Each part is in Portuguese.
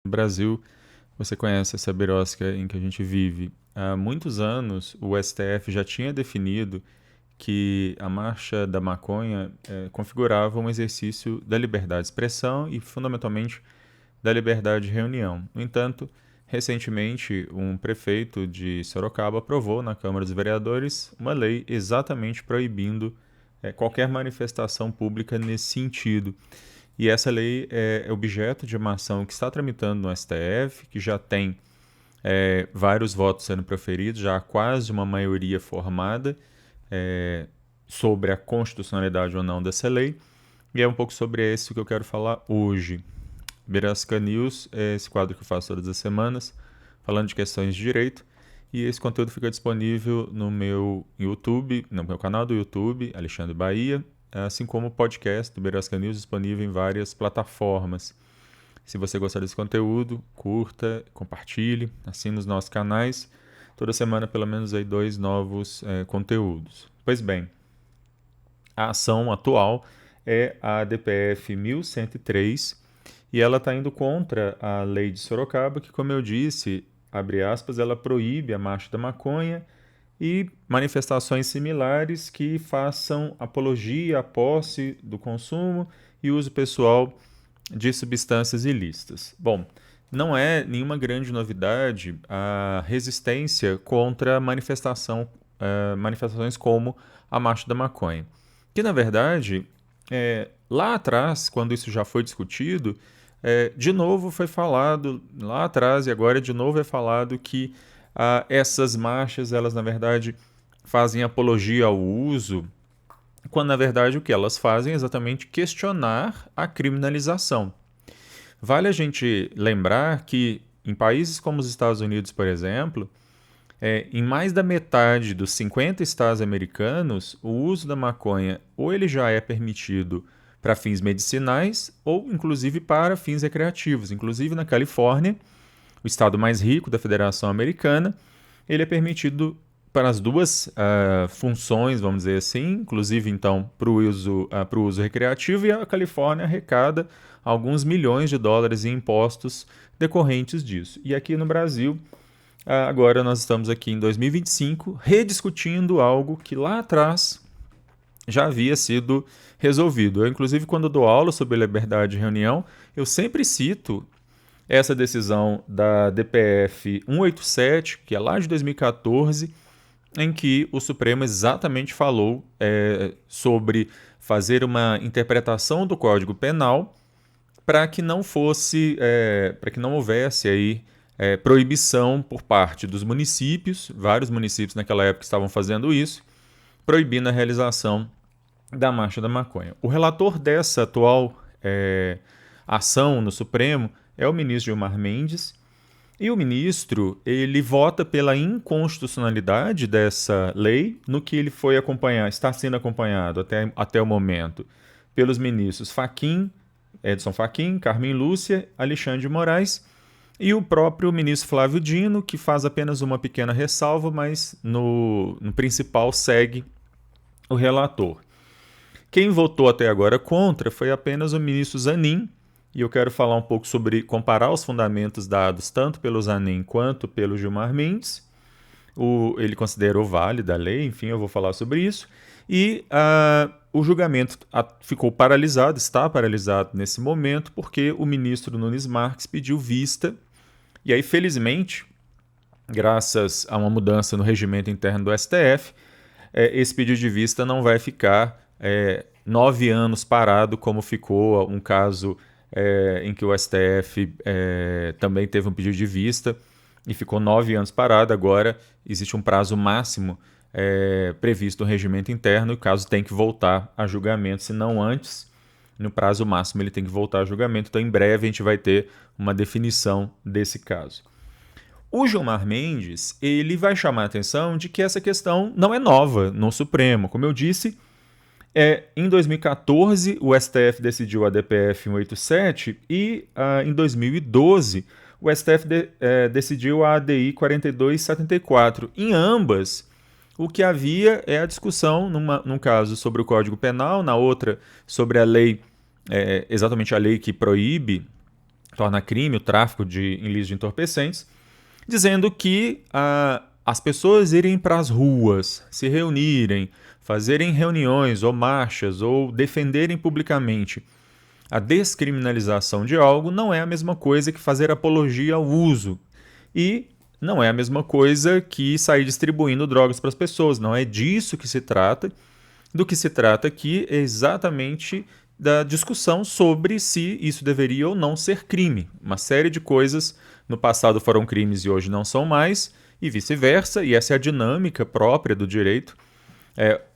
No Brasil, você conhece essa birosca em que a gente vive. Há muitos anos, o STF já tinha definido que a Marcha da Maconha configurava um exercício da liberdade de expressão e, fundamentalmente, da liberdade de reunião. No entanto, recentemente, um prefeito de Sorocaba aprovou na Câmara dos Vereadores uma lei exatamente proibindo qualquer manifestação pública nesse sentido. E essa lei é objeto de uma ação que está tramitando no STF, que já tem vários votos sendo proferidos, já há quase uma maioria formada é, sobre a constitucionalidade ou não dessa lei. E é um pouco sobre isso que eu quero falar hoje. Birasca News é esse quadro que eu faço todas as semanas, falando de questões de direito. E esse conteúdo fica disponível no meu YouTube, no meu canal do YouTube, Alexandre Bahia, assim como o podcast do Birasca News disponível em várias plataformas. Se você gostar desse conteúdo, curta, compartilhe, assine os nossos canais. Toda semana, pelo menos, aí 2 novos conteúdos. Pois bem, a ação atual é a DPF 1103 e ela está indo contra a lei de Sorocaba, que, como eu disse, abre aspas, ela proíbe a marcha da maconha e manifestações similares que façam apologia à posse do consumo e uso pessoal de substâncias ilícitas. Bom, não é nenhuma grande novidade a resistência contra manifestações como a Marcha da Maconha. Que, na verdade, lá atrás, quando isso já foi discutido, de novo foi falado, lá atrás e agora de novo é falado que essas marchas, elas, na verdade, fazem apologia ao uso, quando, na verdade, o que elas fazem é exatamente questionar a criminalização. Vale a gente lembrar que em países como os Estados Unidos, por exemplo, em mais da metade dos 50 estados americanos, o uso da maconha ou ele já é permitido para fins medicinais ou inclusive para fins recreativos. Inclusive na Califórnia, o estado mais rico da Federação Americana, ele é permitido para as duas funções, vamos dizer assim, inclusive então para o uso recreativo, e a Califórnia arrecada alguns milhões de dólares em impostos decorrentes disso. E aqui no Brasil, agora nós estamos aqui em 2025 rediscutindo algo que lá atrás já havia sido resolvido. Eu, inclusive, quando dou aula sobre liberdade de reunião, eu sempre cito essa decisão da DPF 187, que é lá de 2014, em que o Supremo exatamente falou sobre fazer uma interpretação do Código Penal para que não fosse, para que não houvesse aí proibição por parte dos municípios, vários municípios naquela época estavam fazendo isso, proibindo a realização da Marcha da Maconha. O relator dessa atual ação no Supremo é o ministro Gilmar Mendes, e o ministro ele vota pela inconstitucionalidade dessa lei, no que ele foi acompanhar, está sendo acompanhado até o momento pelos ministros Edson Fachin, Carmen Lúcia, Alexandre de Moraes e o próprio ministro Flávio Dino, que faz apenas uma pequena ressalva, mas no principal segue o relator. Quem votou até agora contra foi apenas o ministro Zanin, e eu quero falar um pouco sobre comparar os fundamentos dados tanto pelo Zanin quanto pelo Gilmar Mendes. Ele considerou válida a lei, enfim, eu vou falar sobre isso. E o julgamento ficou paralisado, está paralisado nesse momento, porque o ministro Nunes Marques pediu vista. E aí, felizmente, graças a uma mudança no regimento interno do STF, esse pedido de vista não vai ficar 9 anos parado, como ficou um caso em que o STF também teve um pedido de vista e ficou 9 anos parado. Agora existe um prazo máximo previsto no regimento interno e o caso tem que voltar a julgamento, se não antes, no prazo máximo ele tem que voltar a julgamento. Então, em breve, a gente vai ter uma definição desse caso. O Gilmar Mendes ele vai chamar a atenção de que essa questão não é nova no Supremo. Como eu disse, em 2014, o STF decidiu a DPF 187 e em 2012 o STF decidiu a ADI 4274. Em ambas, o que havia é a discussão, num caso sobre o Código Penal, na outra sobre a lei, exatamente a lei que proíbe torna crime o tráfico em ilícitos de entorpecentes, dizendo que as pessoas irem para as ruas, se reunirem, fazerem reuniões ou marchas ou defenderem publicamente a descriminalização de algo não é a mesma coisa que fazer apologia ao uso. E não é a mesma coisa que sair distribuindo drogas para as pessoas. Não é disso que se trata. Do que se trata aqui é exatamente da discussão sobre se isso deveria ou não ser crime. Uma série de coisas no passado foram crimes e hoje não são mais, e vice-versa, e essa é a dinâmica própria do direito.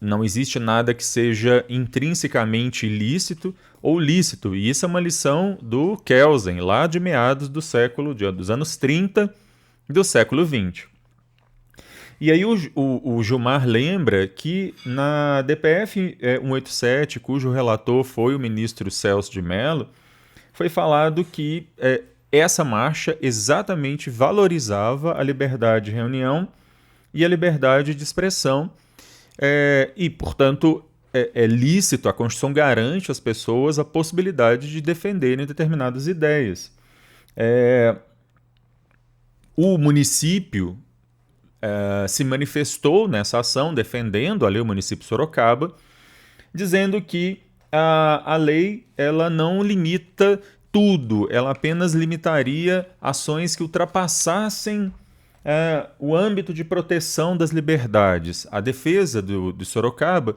Não existe nada que seja intrinsecamente ilícito ou lícito, e isso é uma lição do Kelsen, lá de meados dos anos 30 do século XX. E aí o Gilmar lembra que na DPF 187, cujo relator foi o ministro Celso de Mello, foi falado que essa marcha exatamente valorizava a liberdade de reunião e a liberdade de expressão, e, portanto, é lícito, a Constituição garante às pessoas a possibilidade de defenderem determinadas ideias. O município se manifestou nessa ação, defendendo a lei, o município de Sorocaba, dizendo que a lei ela não limita tudo, ela apenas limitaria ações que ultrapassassem o âmbito de proteção das liberdades. A defesa de Sorocaba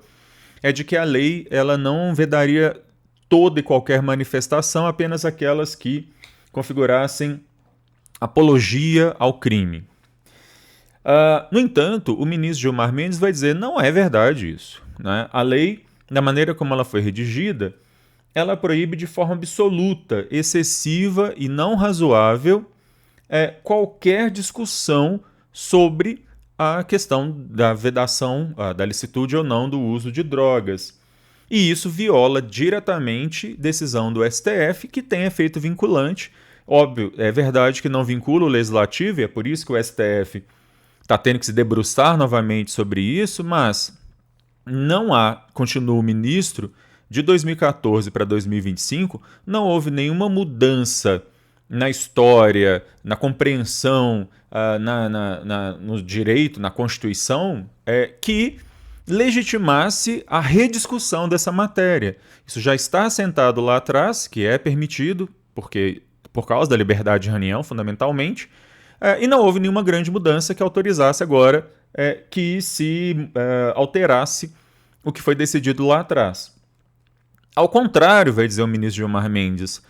é de que a lei ela não vedaria toda e qualquer manifestação, apenas aquelas que configurassem apologia ao crime. No entanto, o ministro Gilmar Mendes vai dizer não é verdade isso, né? A lei, da maneira como ela foi redigida, ela proíbe de forma absoluta, excessiva e não razoável qualquer discussão sobre a questão da vedação, da licitude ou não do uso de drogas. E isso viola diretamente decisão do STF, que tem efeito vinculante. Óbvio, é verdade que não vincula o legislativo, e é por isso que o STF está tendo que se debruçar novamente sobre isso, mas continua o ministro, de 2014 para 2025, não houve nenhuma mudança na história, na compreensão, no direito, na Constituição, que legitimasse a rediscussão dessa matéria. Isso já está assentado lá atrás, que é permitido, por causa da liberdade de reunião, fundamentalmente, e não houve nenhuma grande mudança que autorizasse agora que se alterasse o que foi decidido lá atrás. Ao contrário, vai dizer o ministro Gilmar Mendes,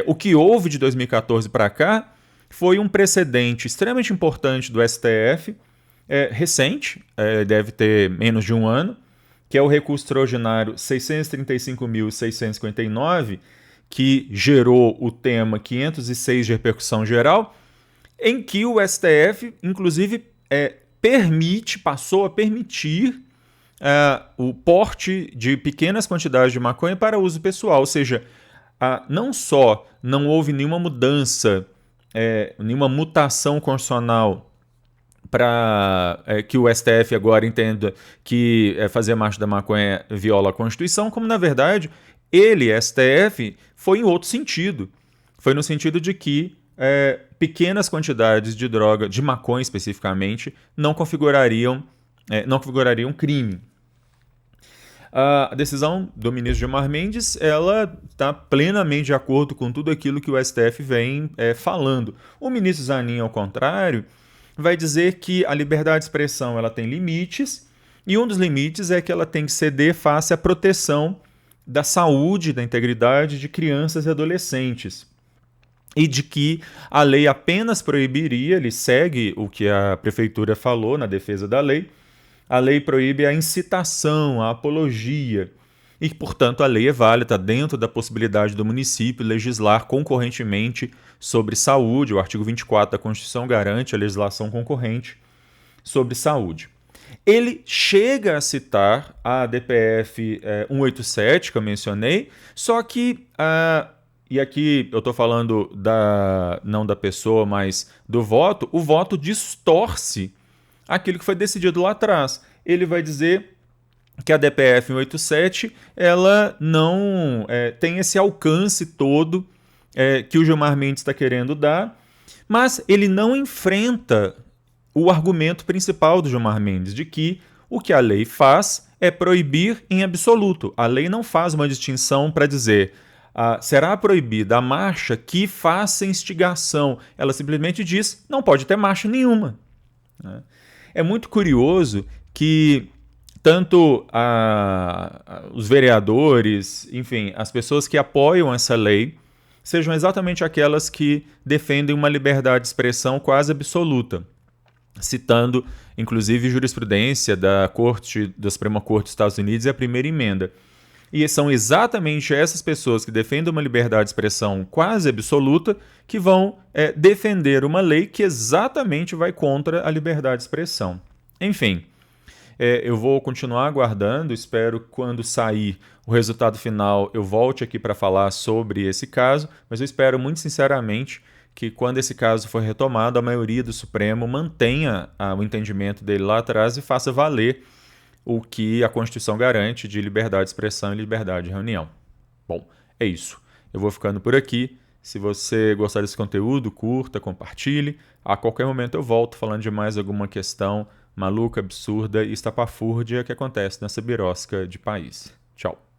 o que houve de 2014 para cá foi um precedente extremamente importante do STF, recente, deve ter menos de um ano, que é o recurso extraordinário 635.659, que gerou o tema 506 de repercussão geral, em que o STF, inclusive, passou a permitir o porte de pequenas quantidades de maconha para uso pessoal, ou seja, não só não houve nenhuma mudança, nenhuma mutação constitucional para que o STF agora entenda que fazer marcha da maconha viola a Constituição, como na verdade ele, STF, foi em outro sentido. Foi no sentido de que pequenas quantidades de droga, de maconha especificamente, não configurariam crime. A decisão do ministro Gilmar Mendes ela está plenamente de acordo com tudo aquilo que o STF vem falando. O ministro Zanin, ao contrário, vai dizer que a liberdade de expressão ela tem limites, e um dos limites é que ela tem que ceder face à proteção da saúde, da integridade de crianças e adolescentes. E de que a lei apenas proibiria, ele segue o que a prefeitura falou na defesa da lei, a lei proíbe a incitação, a apologia, e, portanto, a lei é válida dentro da possibilidade do município legislar concorrentemente sobre saúde. O artigo 24 da Constituição garante a legislação concorrente sobre saúde. Ele chega a citar a DPF 187, que eu mencionei, só que, e aqui eu estou falando não da pessoa, mas do voto, o voto distorce aquilo que foi decidido lá atrás. Ele vai dizer que a DPF 187 ela não tem esse alcance todo que o Gilmar Mendes está querendo dar, mas ele não enfrenta o argumento principal do Gilmar Mendes, de que o que a lei faz é proibir em absoluto. A lei não faz uma distinção para dizer será proibida a marcha que faça instigação. Ela simplesmente diz não pode ter marcha nenhuma. É muito curioso que tanto os vereadores, enfim, as pessoas que apoiam essa lei, sejam exatamente aquelas que defendem uma liberdade de expressão quase absoluta, citando, inclusive, jurisprudência da Suprema Corte dos Estados Unidos e a primeira emenda. E são exatamente essas pessoas que defendem uma liberdade de expressão quase absoluta que vão defender uma lei que exatamente vai contra a liberdade de expressão. Enfim, eu vou continuar aguardando, espero que quando sair o resultado final eu volte aqui para falar sobre esse caso, mas eu espero muito sinceramente que quando esse caso for retomado, a maioria do Supremo mantenha o entendimento dele lá atrás e faça valer o que a Constituição garante de liberdade de expressão e liberdade de reunião. Bom, é isso. Eu vou ficando por aqui. Se você gostar desse conteúdo, curta, compartilhe. A qualquer momento eu volto falando de mais alguma questão maluca, absurda e estapafúrdia que acontece nessa birosca de país. Tchau.